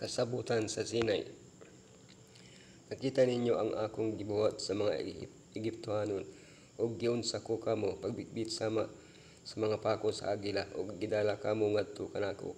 Kasabutan sa Sinai. Nakita ninyo ang akong gibuhat sa mga Egyptohanon ug giunsa ko kamo pagbitbit sama sa mga pako sa agila ug gidala kamo ngadto kanako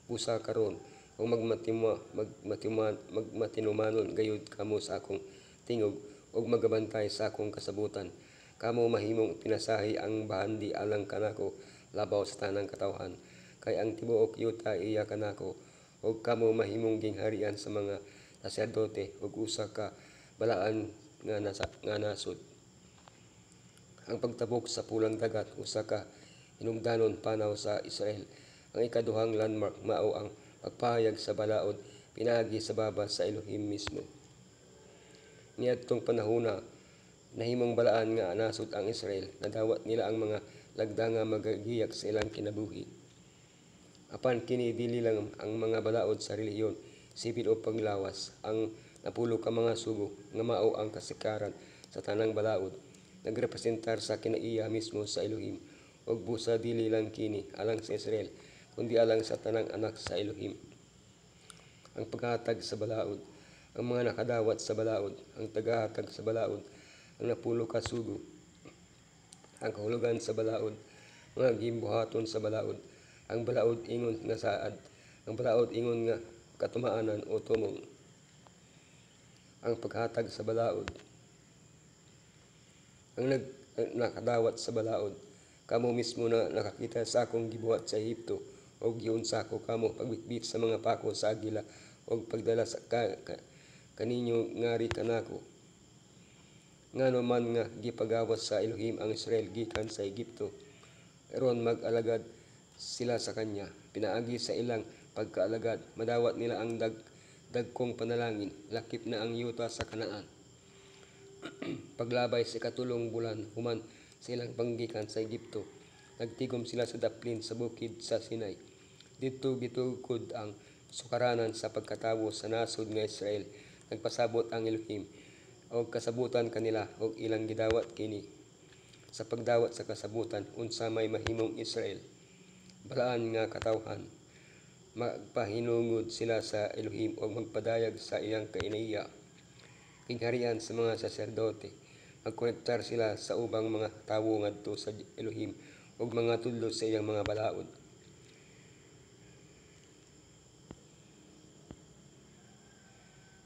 busa karon ug magmatinumanon gayud kamo sa akong tingog ug magabantay sa akong kasabutan. Kamo mahimong pinasahi ang bahandi alang kanako labaw sa tanang katawhan kay ang tibuok yuta iya kanako ug kamo mahimong gingharian sa mga saserdote ug usa ka balaan nga nasod. Ang pagtabok sa pulang dagat usa ka hinungdanon panaw sa Israel. Ang ikaduhang landmark mao ang pagpahayag sa balaod pinaagi sa baba sa Elohim mismo. Niadtong panahona nahimong balaan nga nasod ang Israel, nadawat nila ang mga lagda nga magagiyak sa ilang kinabuhi. Apan kini dili lang ang mga balaod sa relihiyon, sipil o paglawas, ang napulo ka mga sugo nga mao ang kasikaran sa tanang balaod, nagrepresentar sa kinaiya mismo sa Elohim, ug busa dili lang kini alang sa Israel, kundi alang sa tanang anak sa Elohim. Ang paghatag sa balaod, ang mga nakadawat sa balaod, ang tagahatag sa balaod, ang napulo ka sugo, ang kahulugan sa balaod, mga gimbuhaton sa balaod, ang balaod ingon nga saad, ang balaod ingon nga katumaanan o tumong. Ang paghatag sa balaod, ang nakadawat sa balaod, kamo mismo na nakakita sa akong gibuhat sa Ehipto o giunsa ko kamo pagbitbit sa mga pako sa agila o pagdala sa kaninyo ngari kanako. Ngano man nga gipagawas sa Elohim ang Israel gikan sa Ehipto, aron mag-alagad sila sa kanya, pinaagi sa ilang pagkaalagad, madawat nila ang dagkong panalangin, lakip na ang yuta sa Kanaan. Paglabay sa katulong bulan human sa ilang panggikan sa Ehipto, nagtigom sila sa daplin sa bukid sa Sinai. Dito gitukod ang sukaranan sa pagkatawo sa nasod nga Israel, nagpasabot ang Elohim og kasabutan kanila og ilang gidawat kini. Sa pagdawat sa kasabutan unsa may mahimong Israel, balaan nga katawhan, magpahinungod sila sa Elohim o magpadayag sa iyang kainaiya. Kingharian sa mga saserdote, magkonektar sila sa ubang mga tawo ngadto sa Elohim o mga tudlo sa iyang mga balaod.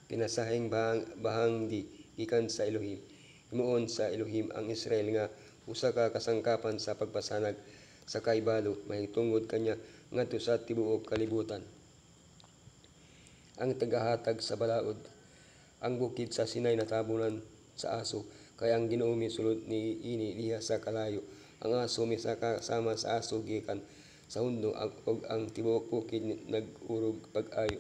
Pinasahing bahangdi gikan sa Elohim. Himuon sa Elohim ang Israel nga usa ka kasangkapan sa pagpasanag sa kaibalo mahitungod kanya ngadto sa tibuok kalibutan. Ang tagahatag sa balaod, ang bukid sa Sinai natabunan sa aso, kay ang Ginoo misulod ni ini diha sa kalayo. Ang aso misaka sama sa aso gikan sa hundo ug ang tibuok bukid nag-urog pag-ayo.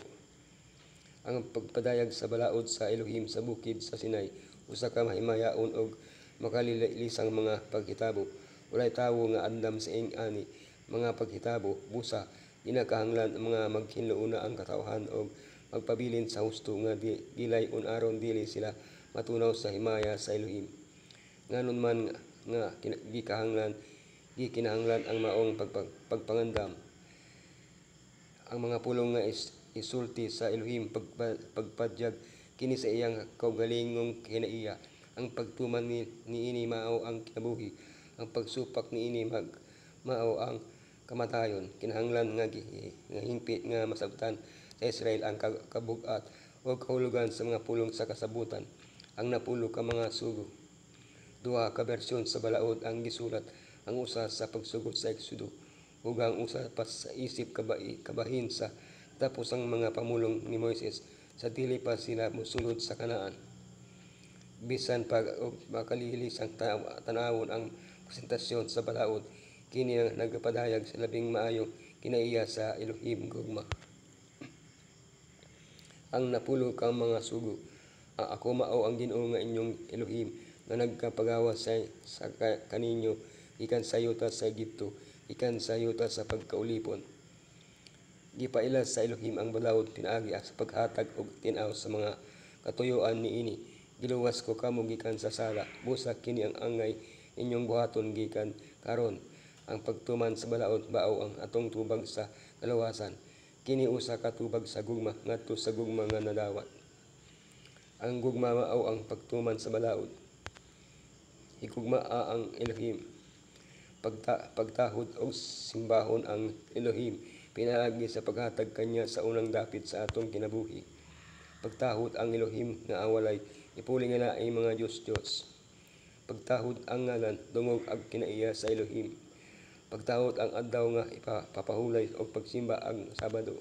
Ang pagpadayag sa balaod sa Elohim sa bukid sa Sinai, usa ka mahimayaon og makalilisang mga paghitabo. Walay tawo nga andam sa ani mga paghitabo, busa ginakahanglan ang mga maghinlouna ang katawhan og magpabilin sa husto nga gilay aron dili sila matunaw sa himaya sa Elohim. Nganon man nga gikinahanglan ang maong pagpangandam. Ang mga pulong nga isulti sa Elohim pagpadyag kini sa iyang kaugalingong kinaiya. Ang pagtuman niini mao ang kinabuhi, ang pagsupak niini mao ang kamatayon. Kinahanglan nga hingpit nga masabtan sa Israel ang kabug-at o kahulugan sa mga pulong sa kasabutan. Ang napulo ka mga sugo, duha ka bersyon sa balaod ang gisulat, ang usa sa pagsugod sa Exodo ug ang usa pa sa isip kabahin sa tapos ang mga pamulong ni Moises sa dili pa sila mosulod sa Kanaan. Bisan pag makalilis ang tanawon ang presentasyon sa balaod, kini nagpadayag sa labing maayong kinaiya sa Elohim gugma. Ang napulo ka mga sugo, ako mao ang Ginoo nga inyong Elohim nga nagkapagawas sa kaninyo gikan sa yuta sa Egipto, gikan sa yuta sa pagkaulipon. Gipaila sa Elohim ang balaod pinaagi sa paghatag og tin-aw sa mga katuyoan niini. Giluwas ko kamo gikan sa sala, busa kini ang angay inyong buhaton gikan karon. Ang pagtuman sa balaod bao ang atong tubag sa kaluwasan. kini usa ka tubag sa gugma ngadto sa gugma nga nadawat. Ang gugma mao ang pagtuman sa balaod. Higugmaa ang Elohim. Pagtahod og simbahon ang Elohim pinaagi sa paghatag kanya sa unang dapit sa atong kinabuhi. Pagtahod ang Elohim nga awalay ipuli nga laing mga Diyos. Pagtahod ang ngalan dungog ag kinaiya sa Elohim. Pagtahod ang adlaw nga ipapahulay og pagsimba ang Sabado.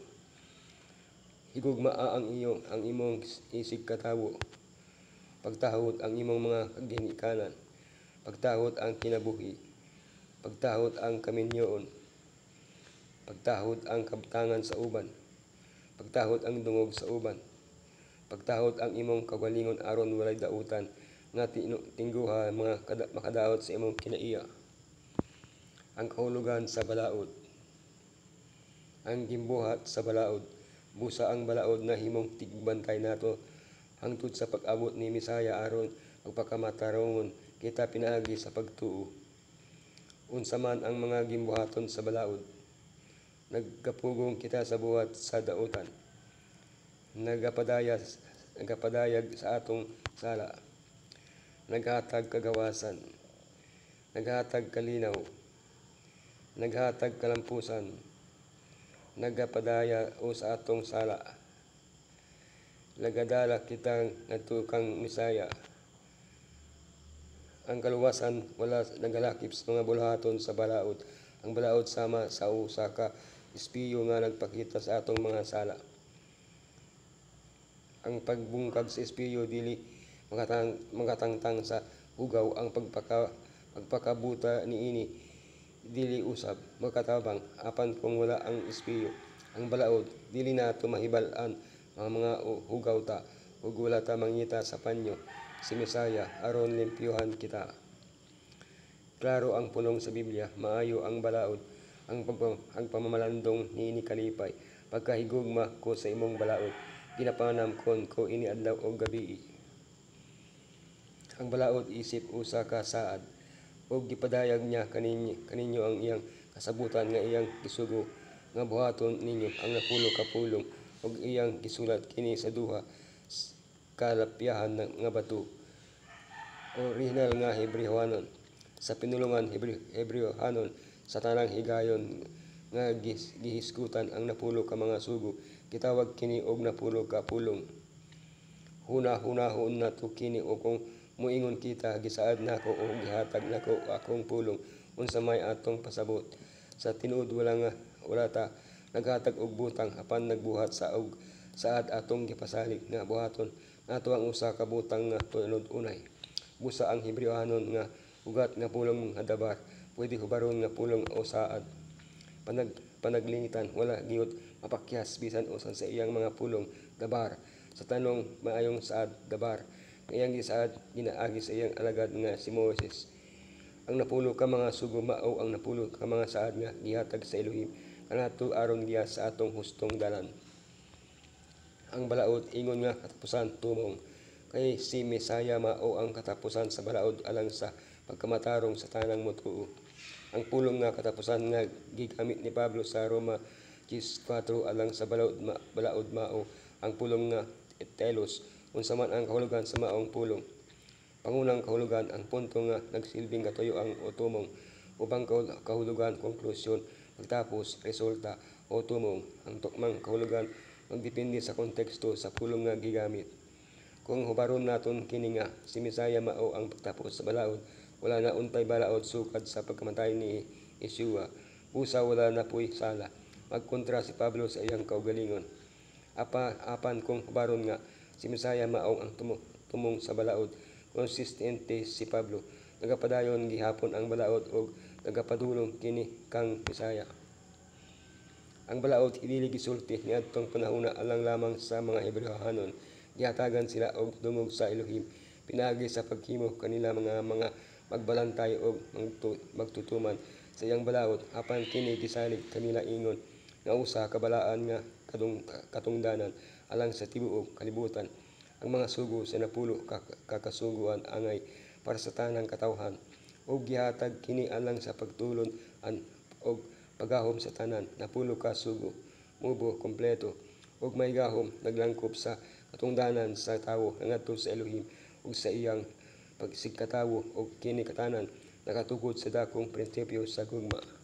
Higugmaa ang imong isig katawo. Pagtahod ang imong mga ginikanan. Pagtahod ang kinabuhi. Pagtahod ang kaminyoon. Pagtahod ang kabtangan sa uban. Pagtahod ang dungog sa uban. Pagtahod ang imong kagalingon aron walay dautan nga tingguha mga makadaot sa imong kinaiya. Ang kahulugan sa balaod. Ang gimbuhat sa balaod. Busa ang balaod na himong tigbantay nato hangtod sa pag-abot ni Misaya aron magpakamatarungon kita pinaagi sa pagtuo. Unsa man ang mga gimbuhaton sa balaod. Nagkapugong kita sa buhat sa dautan. Nagapadayag sa atong sala. Naghatag kagawasan. Naghatag kalinaw. Naghatag kalampusan. Nagapadaya o sa atong sala. Nagadala kitang ngadto kang Misaya. Ang kaluwasan wala nagalakip sa mga bulahaton sa balaod. Ang balaod sama sa usa ka espiyo nga nagpakita sa atong mga sala. Ang pagbungkag sa espiyo dili makatangtang sa hugaw. Ang pagpakabuta niini dili usab makatabang apan kung wala ang espiyo. Ang balaod dili nato mahibal-an ang mga hugaw ta ug wala ta mangita sa panyo si Misaya aron limpyuhan kita. Klaro ang pulong sa Biblia, maayo ang balaod. Ang pamamalandong niini kalipay. Pagkahigugma ko sa imong balaod, ginapanam kon ko ini adlaw og gabii. Ang balaod isip usa ka saad, ug gipadayag niya kaninyo ang iyang kasabutan nga iyang gisugo nga buhaton ninyo ang napulo ka pulong ug iyang gisulat kini sa duha ka lapyahan nga bato. Orihinal nga Hebreohanon. Sa pinulongan Hebreohanon sa tanang higayon nga gihisgutan ang napulo ka mga sugo, gitawag kini og napulo ka pulong. Hunahunahon nato kini o kung muingon kita gisaad nako o gihatag nako akong pulong unsa may atong pasabot. Sa tinuod wala ta naghatag og butang apan nagbuhat sa og saad atong gipasalig nga buhaton nato ang usa ka butang nga tunod unay. Busa ang Hebreohanon nga ugat nga pulong nga dabar pwede hubaron nga pulong o saad. Panaglingitan wala giyot mapakyas bisan usan sa iyang mga pulong dabar sa tanong maayong saad dabar iyang gisaad ginaagi sa iyang alagad nga si Moses. Ang napulo ka mga sugo mao ang napulo ka mga saad nga gihatag sa Elohim kanato aron giya sa atong hustong dalan. Ang balaod ingon nga katapusan tumong kay si Misaya mao ang katapusan sa balaod alang sa pagkamatarong sa tanang motuo. Ang pulong nga katapusan nga gigamit ni Pablo sa Roma 10:4 alang sa balaod mao ang pulong nga telos. Unsa man ang kahulugan sa maong pulong. Pangunang kahulugan ang punto nga nagsilbing katuyoang o tumong. Ubang kahulugan konklusyon, pagtapos, resulta o tumong. Ang tukmang kahulugan magdepende sa konteksto sa pulong nga gigamit. Kung hubaron naton kini nga si Misaya mao ang pagtapos sa balaod, wala na untay balaod sukad sa pagkamatay ni Yeshua. Busa wala na puy sala. Magkontra si Pablo sa iyang kaugalingon. Apan kung hubaron nga si Misaya mao ang tumong sa balaod, konsistente si Pablo. Nagapadayon gihapon ang balaod ug nagapadulong kini kang Misaya. Ang balaod dili gisulti niadtong panahona alang lamang sa mga Hebreohanon. Gihatagan sila og dungog sa Elohim pinaagi sa paghimo kanila mga magbalantay og magtutuman sa iyang balaod apan kini gisalig kanila ingon nga usa ka balaan nga katungdanan alang sa tibuok kalibutan. Ang mga sugo sa napulo kakasuguan angay para sa tanang katawhan ug gihatag kini alang sa pagtulon og paghahom sa tanan napulo ka sugo mubo kompleto ug may gahom naglangkob sa katungdanan sa tawo ngadto sa Elohim ug sa iyang pagsigkatawo ug kini katanan nakatukod sa dakong prinsipyo sa gugma.